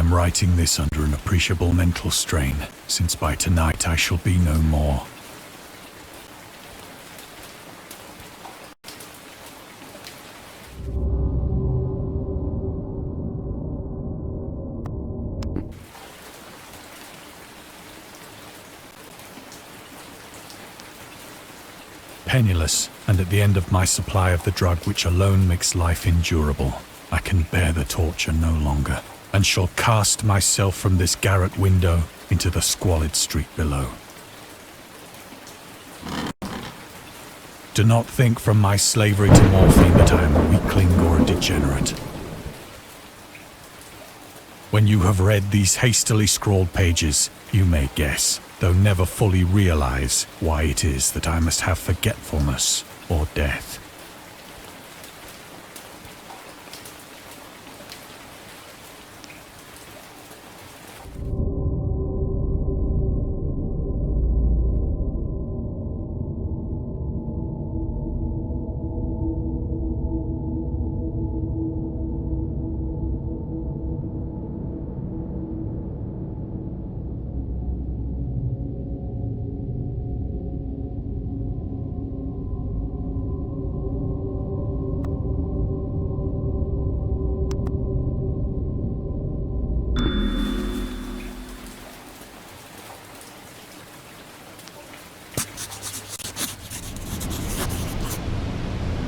am writing this under an appreciable mental strain, since by tonight I shall be no more. Penniless, and at the end of my supply of the drug which alone makes life endurable, I can bear the torture no longer, and shall cast myself from this garret window into the squalid street below. Do not think from my slavery to morphine that I am a weakling or a degenerate. When you have read these hastily scrawled pages, you may guess, though never fully realize, why it is that I must have forgetfulness or death.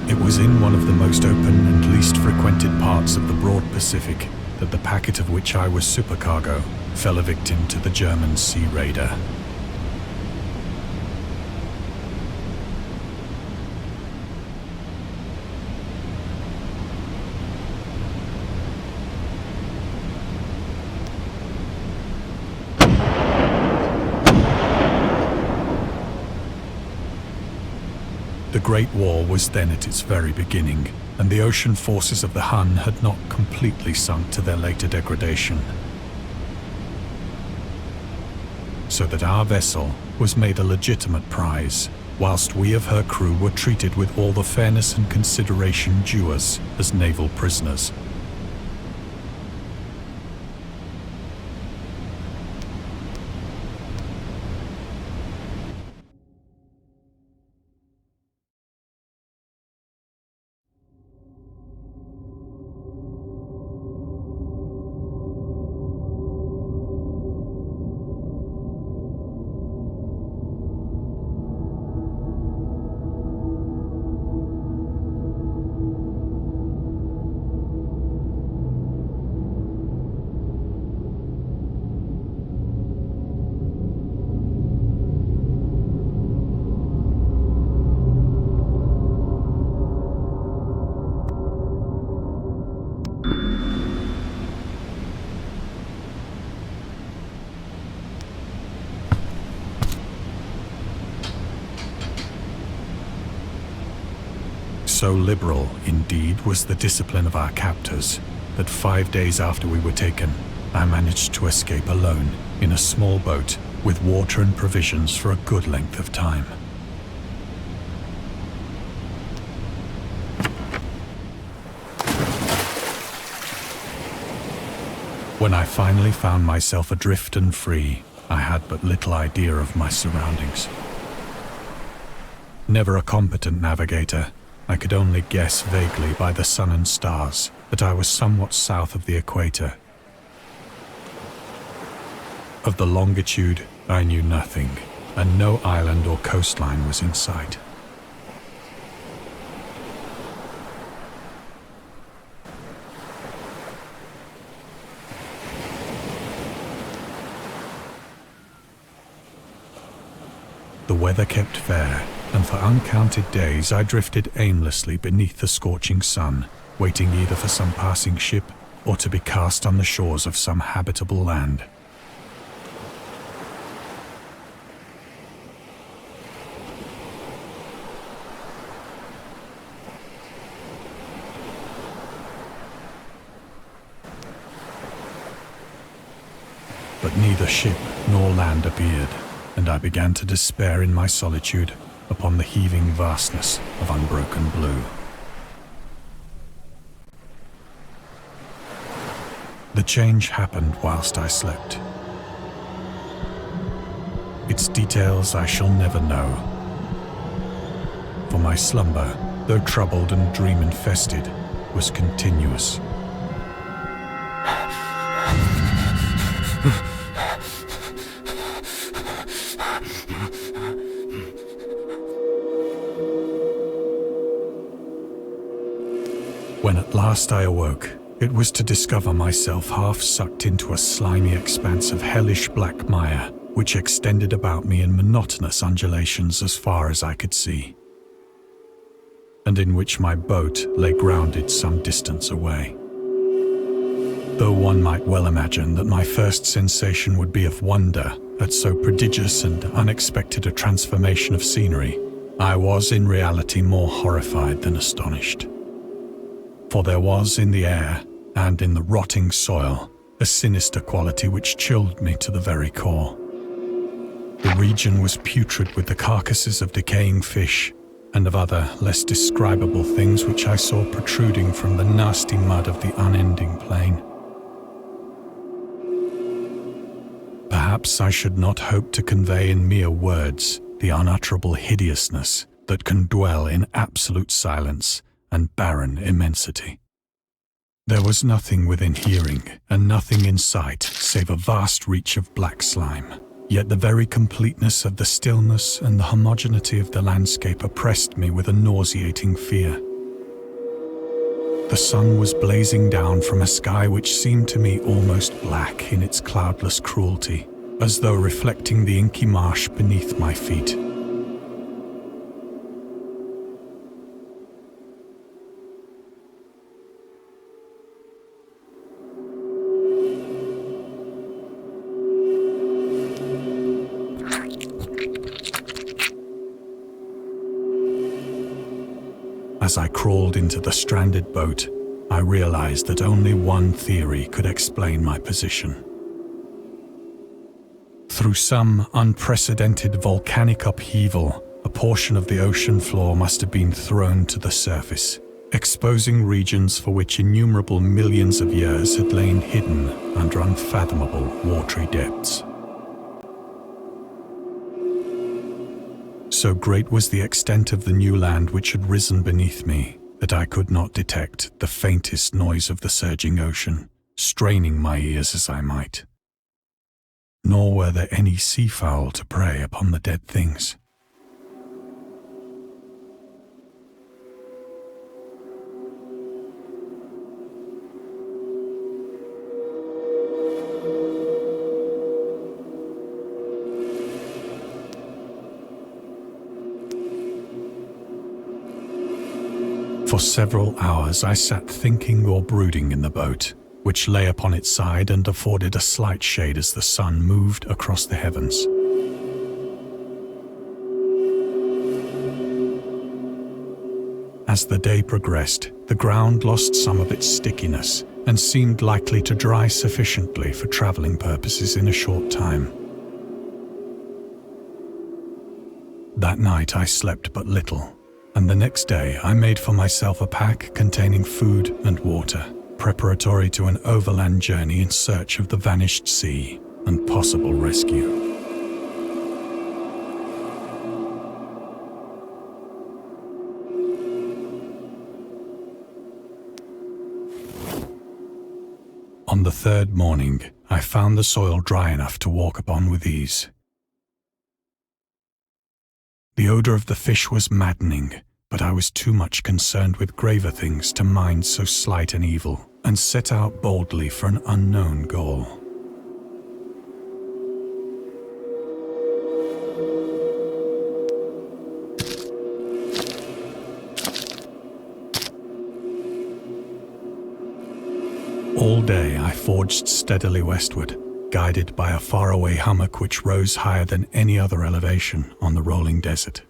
It was in one of the most open and least frequented parts of the broad Pacific that the packet of which I was supercargo fell a victim to the German sea raider. The Great War was then at its very beginning, and the ocean forces of the Hun had not completely sunk to their later degradation. So that our vessel was made a legitimate prize, whilst we of her crew were treated with all the fairness and consideration due us as naval prisoners. So liberal, indeed, was the discipline of our captors, that 5 days after we were taken, I managed to escape alone in a small boat with water and provisions for a good length of time. When I finally found myself adrift and free, I had but little idea of my surroundings. Never a competent navigator, I could only guess vaguely by the sun and stars that I was somewhat south of the equator. Of the longitude, I knew nothing, and no island or coastline was in sight. The weather kept fair, and for uncounted days I drifted aimlessly beneath the scorching sun, waiting either for some passing ship or to be cast on the shores of some habitable land. But neither ship nor land appeared, and I began to despair in my solitude upon the heaving vastness of unbroken blue. The change happened whilst I slept. Its details I shall never know. For my slumber, though troubled and dream-infested, was continuous. When at last I awoke, it was to discover myself half sucked into a slimy expanse of hellish black mire, which extended about me in monotonous undulations as far as I could see, and in which my boat lay grounded some distance away. Though one might well imagine that my first sensation would be of wonder at so prodigious and unexpected a transformation of scenery, I was in reality more horrified than astonished. For there was in the air and in the rotting soil a sinister quality which chilled me to the very core. The region was putrid with the carcasses of decaying fish and of other less describable things which I saw protruding from the nasty mud of the unending plain. Perhaps I should not hope to convey in mere words the unutterable hideousness that can dwell in absolute silence and barren immensity. There was nothing within hearing and nothing in sight save a vast reach of black slime. Yet the very completeness of the stillness and the homogeneity of the landscape oppressed me with a nauseating fear. The sun was blazing down from a sky which seemed to me almost black in its cloudless cruelty, as though reflecting the inky marsh beneath my feet. As I crawled into the stranded boat, I realized that only one theory could explain my position. Through some unprecedented volcanic upheaval, a portion of the ocean floor must have been thrown to the surface, exposing regions for which innumerable millions of years had lain hidden under unfathomable watery depths. So great was the extent of the new land which had risen beneath me that I could not detect the faintest noise of the surging ocean, straining my ears as I might. Nor were there any seafowl to prey upon the dead things. For several hours I sat thinking or brooding in the boat, which lay upon its side and afforded a slight shade as the sun moved across the heavens. As the day progressed, the ground lost some of its stickiness and seemed likely to dry sufficiently for traveling purposes in a short time. That night I slept but little, and the next day I made for myself a pack containing food and water, preparatory to an overland journey in search of the vanished sea and possible rescue. On the third morning, I found the soil dry enough to walk upon with ease. The odor of the fish was maddening, but I was too much concerned with graver things to mind so slight an evil, and set out boldly for an unknown goal. All day I forged steadily westward, guided by a faraway hummock which rose higher than any other elevation on the rolling desert.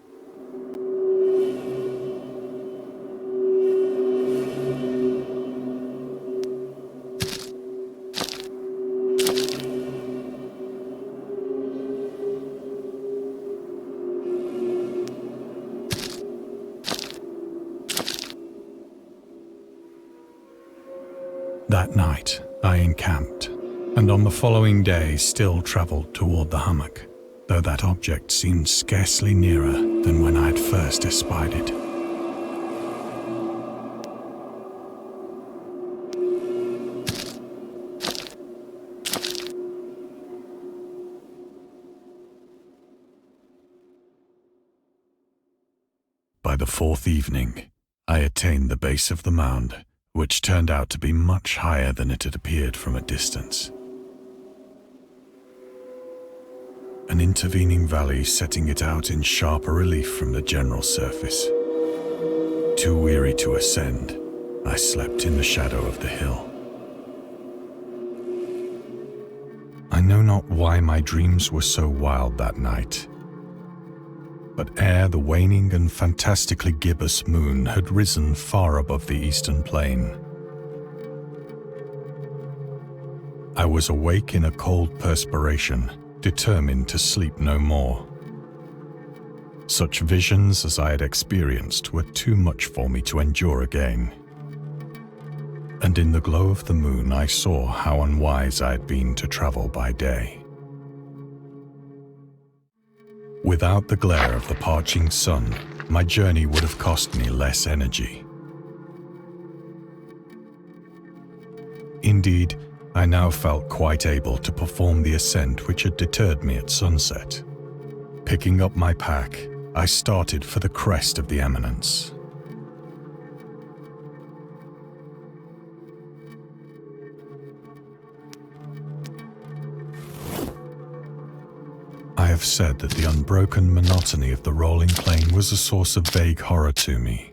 That night, I encamped, and on the following day still travelled toward the hummock, though that object seemed scarcely nearer than when I had first espied it. By the fourth evening, I attained the base of the mound, which turned out to be much higher than it had appeared from a distance. An intervening valley setting it out in sharper relief from the general surface. Too weary to ascend, I slept in the shadow of the hill. I know not why my dreams were so wild that night, but ere the waning and fantastically gibbous moon had risen far above the eastern plain, I was awake in a cold perspiration, determined to sleep no more. Such visions as I had experienced were too much for me to endure again. And in the glow of the moon I saw how unwise I had been to travel by day. Without the glare of the parching sun, my journey would have cost me less energy. Indeed, I now felt quite able to perform the ascent which had deterred me at sunset. Picking up my pack, I started for the crest of the eminence. I have said that the unbroken monotony of the rolling plain was a source of vague horror to me.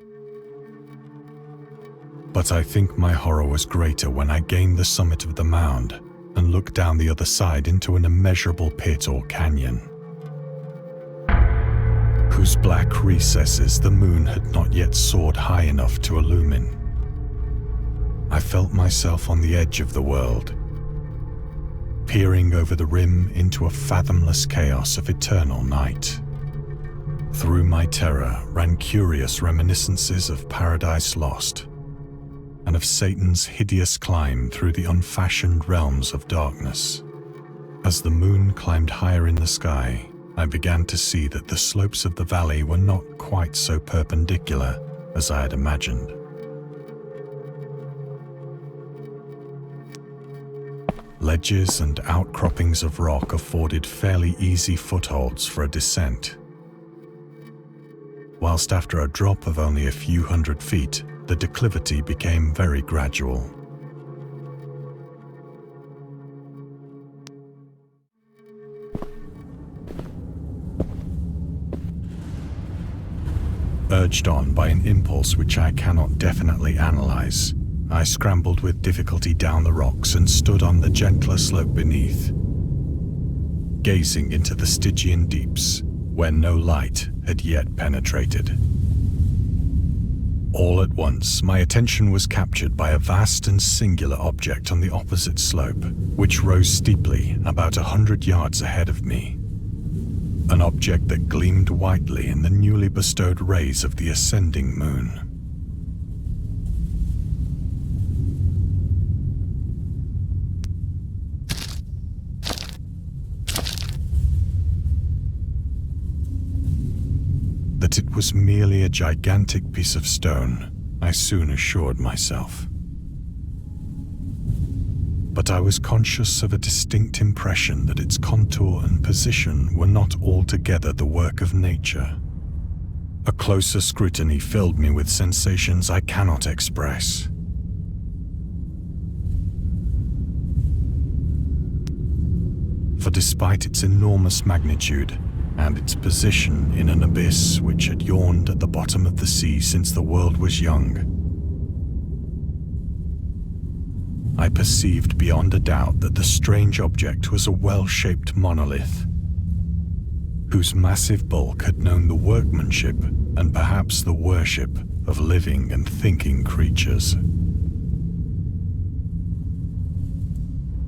But I think my horror was greater when I gained the summit of the mound and looked down the other side into an immeasurable pit or canyon, whose black recesses the moon had not yet soared high enough to illumine. I felt myself on the edge of the world, peering over the rim into a fathomless chaos of eternal night. Through my terror ran curious reminiscences of Paradise Lost, and of Satan's hideous climb through the unfashioned realms of darkness. As the moon climbed higher in the sky, I began to see that the slopes of the valley were not quite so perpendicular as I had imagined. Ledges and outcroppings of rock afforded fairly easy footholds for a descent, whilst after a drop of only a few hundred feet, the declivity became very gradual. Urged on by an impulse which I cannot definitely analyze, I scrambled with difficulty down the rocks and stood on the gentler slope beneath, gazing into the Stygian deeps where no light had yet penetrated. All at once, my attention was captured by a vast and singular object on the opposite slope, which rose steeply about 100 yards ahead of me. An object that gleamed whitely in the newly bestowed rays of the ascending moon. That it was merely a gigantic piece of stone, I soon assured myself. But I was conscious of a distinct impression that its contour and position were not altogether the work of nature. A closer scrutiny filled me with sensations I cannot express. For despite its enormous magnitude, and its position in an abyss which had yawned at the bottom of the sea since the world was young, I perceived beyond a doubt that the strange object was a well-shaped monolith, whose massive bulk had known the workmanship and perhaps the worship of living and thinking creatures.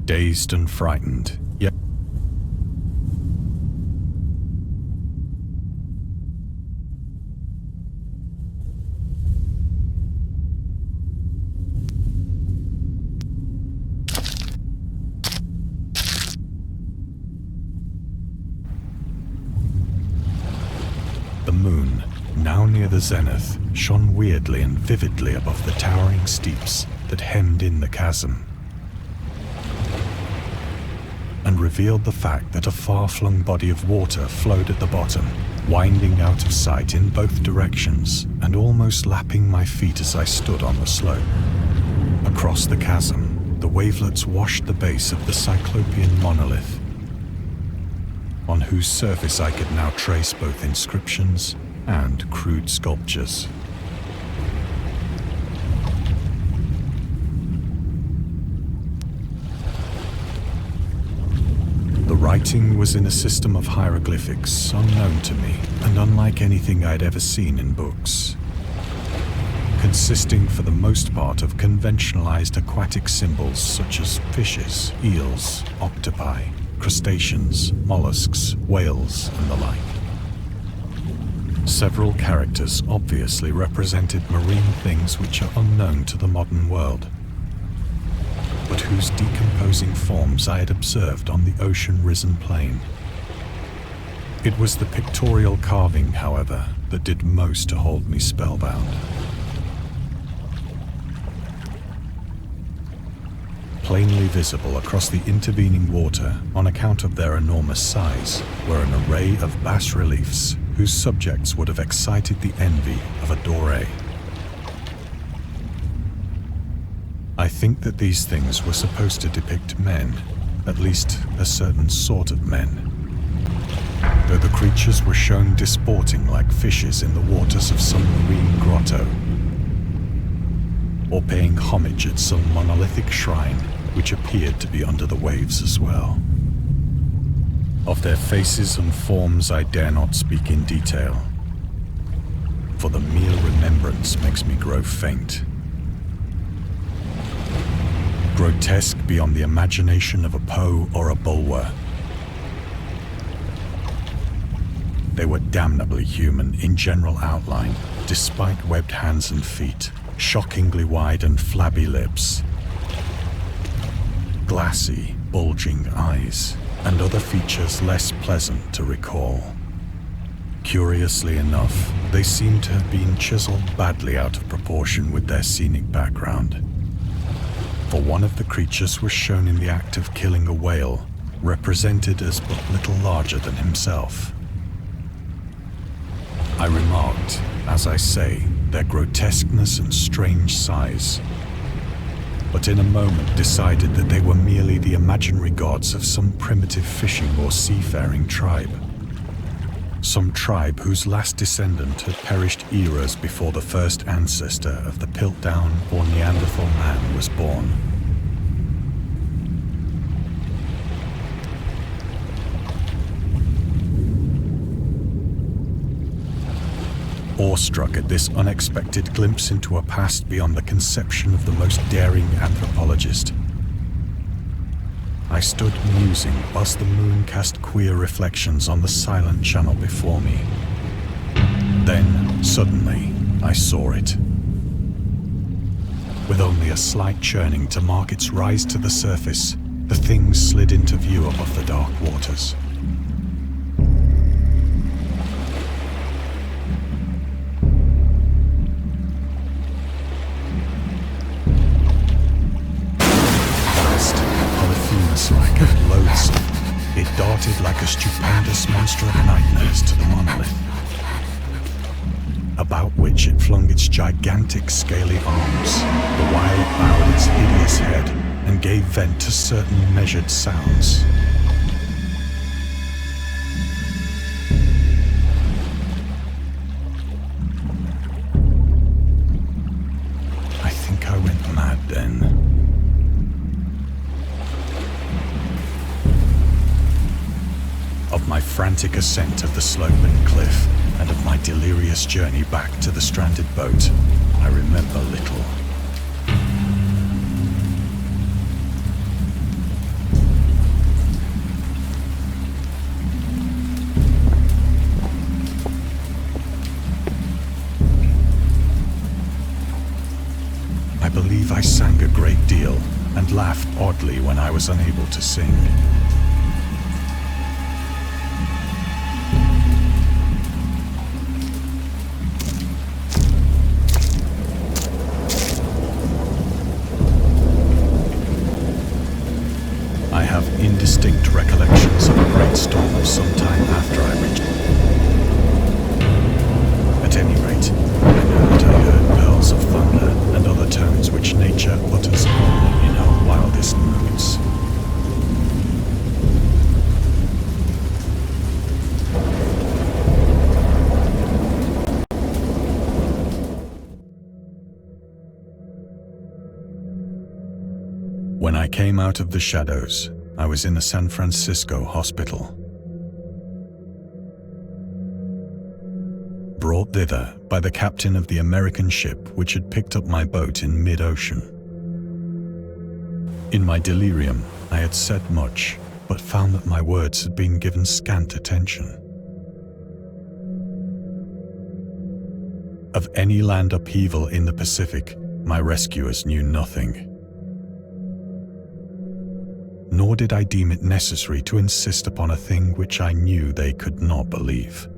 Dazed and frightened, yet now near the zenith, shone weirdly and vividly above the towering steeps that hemmed in the chasm, and revealed the fact that a far-flung body of water flowed at the bottom, winding out of sight in both directions and almost lapping my feet as I stood on the slope. Across the chasm, the wavelets washed the base of the Cyclopean monolith, on whose surface I could now trace both inscriptions and crude sculptures. The writing was in a system of hieroglyphics unknown to me and unlike anything I'd ever seen in books, consisting for the most part of conventionalized aquatic symbols such as fishes, eels, octopi, crustaceans, mollusks, whales, and the like. Several characters obviously represented marine things which are unknown to the modern world, but whose decomposing forms I had observed on the ocean-risen plain. It was the pictorial carving, however, that did most to hold me spellbound. Plainly visible across the intervening water on account of their enormous size were an array of bas-reliefs whose subjects would have excited the envy of a doré. I think that these things were supposed to depict men, at least a certain sort of men, though the creatures were shown disporting like fishes in the waters of some marine grotto, or paying homage at some monolithic shrine which appeared to be under the waves as well. Of their faces and forms I dare not speak in detail, for the mere remembrance makes me grow faint. Grotesque beyond the imagination of a Poe or a Bulwer. They were damnably human in general outline, despite webbed hands and feet, shockingly wide and flabby lips, glassy, bulging eyes, and other features less pleasant to recall. Curiously enough, they seemed to have been chiseled badly out of proportion with their scenic background, for one of the creatures was shown in the act of killing a whale, represented as but little larger than himself. I remarked, as I say, their grotesqueness and strange size, but in a moment decided that they were merely the imaginary gods of some primitive fishing or seafaring tribe. Some tribe whose last descendant had perished eras before the first ancestor of the Piltdown or Neanderthal man was born. Awestruck at this unexpected glimpse into a past beyond the conception of the most daring anthropologist, I stood musing whilst the moon cast queer reflections on the silent channel before me. Then, suddenly, I saw it. With only a slight churning to mark its rise to the surface, the thing slid into view above the dark waters. Like and loathsome, it darted like a stupendous monster of nightmares to the monolith, about which it flung its gigantic scaly arms, the while it bowed its hideous head and gave vent to certain measured sounds. I think I went mad then. Of my frantic ascent of the sloping cliff and of my delirious journey back to the stranded boat, I remember little. I believe I sang a great deal and laughed oddly when I was unable to sing. When I came out of the shadows, I was in a San Francisco hospital. Brought thither by the captain of the American ship which had picked up my boat in mid-ocean. In my delirium, I had said much, but found that my words had been given scant attention. Of any land upheaval in the Pacific, my rescuers knew nothing. Nor did I deem it necessary to insist upon a thing which I knew they could not believe.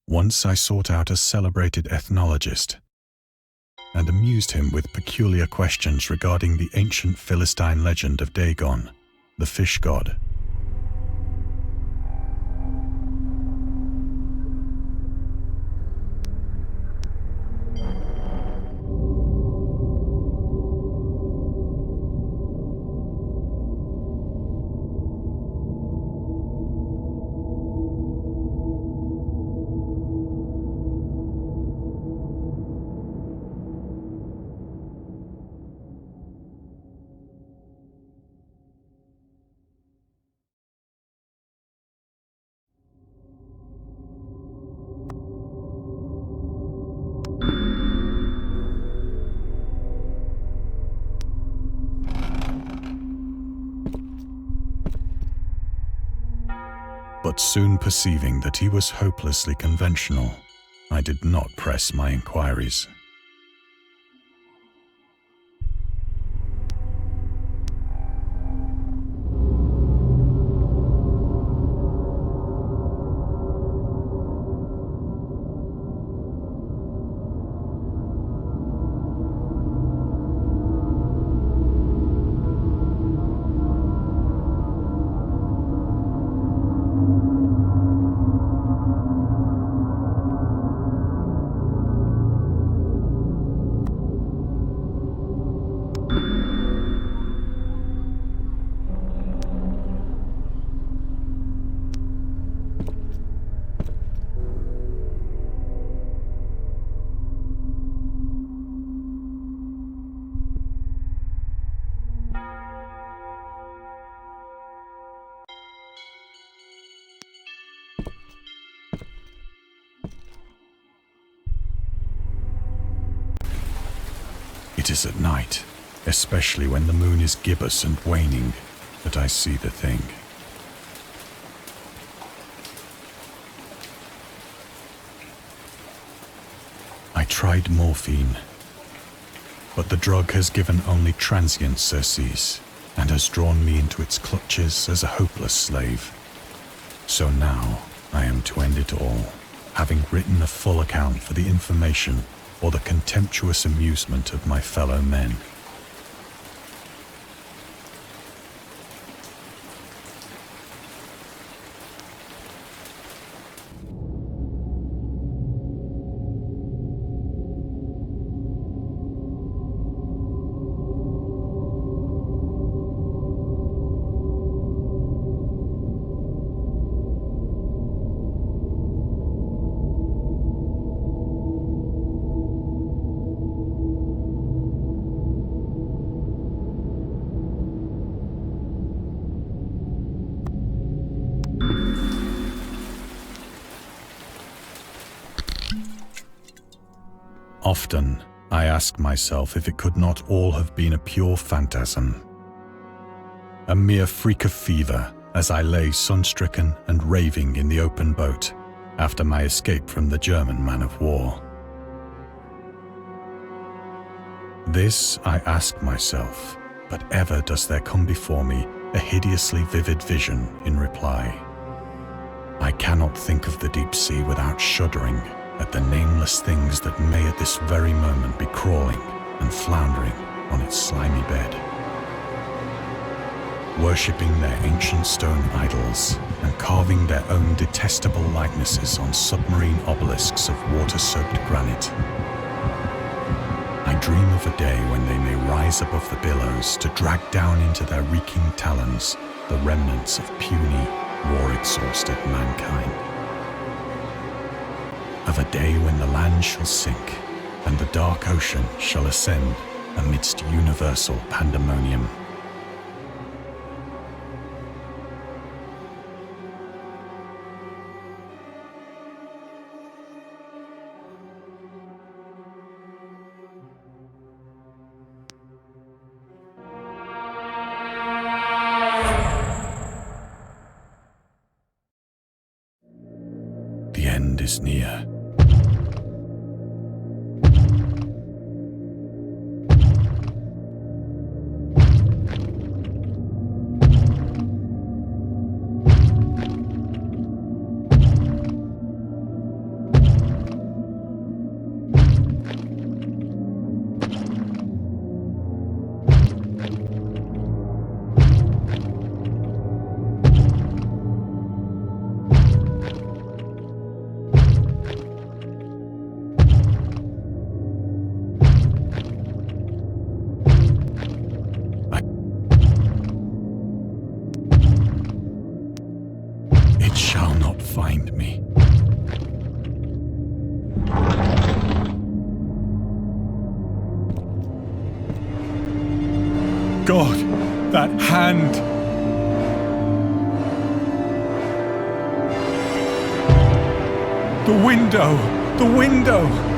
Once I sought out a celebrated ethnologist and amused him with peculiar questions regarding the ancient Philistine legend of Dagon, the fish god. But soon perceiving that he was hopelessly conventional, I did not press my inquiries. It is at night, especially when the moon is gibbous and waning, that I see the thing. I tried morphine, but the drug has given only transient surcease and has drawn me into its clutches as a hopeless slave. So now I am to end it all, having written a full account for the information or the contemptuous amusement of my fellow men. Often, I ask myself if it could not all have been a pure phantasm. A mere freak of fever as I lay sun-stricken and raving in the open boat after my escape from the German man-of-war. This I ask myself, but ever does there come before me a hideously vivid vision in reply. I cannot think of the deep sea without shuddering at the nameless things that may at this very moment be crawling and floundering on its slimy bed, worshipping their ancient stone idols and carving their own detestable likenesses on submarine obelisks of water-soaked granite. I dream of a day when they may rise above the billows to drag down into their reeking talons the remnants of puny, war-exhausted mankind. Of a day when the land shall sink and the dark ocean shall ascend amidst universal pandemonium. The end is near. It shall not find me. God, that hand! The window! The window!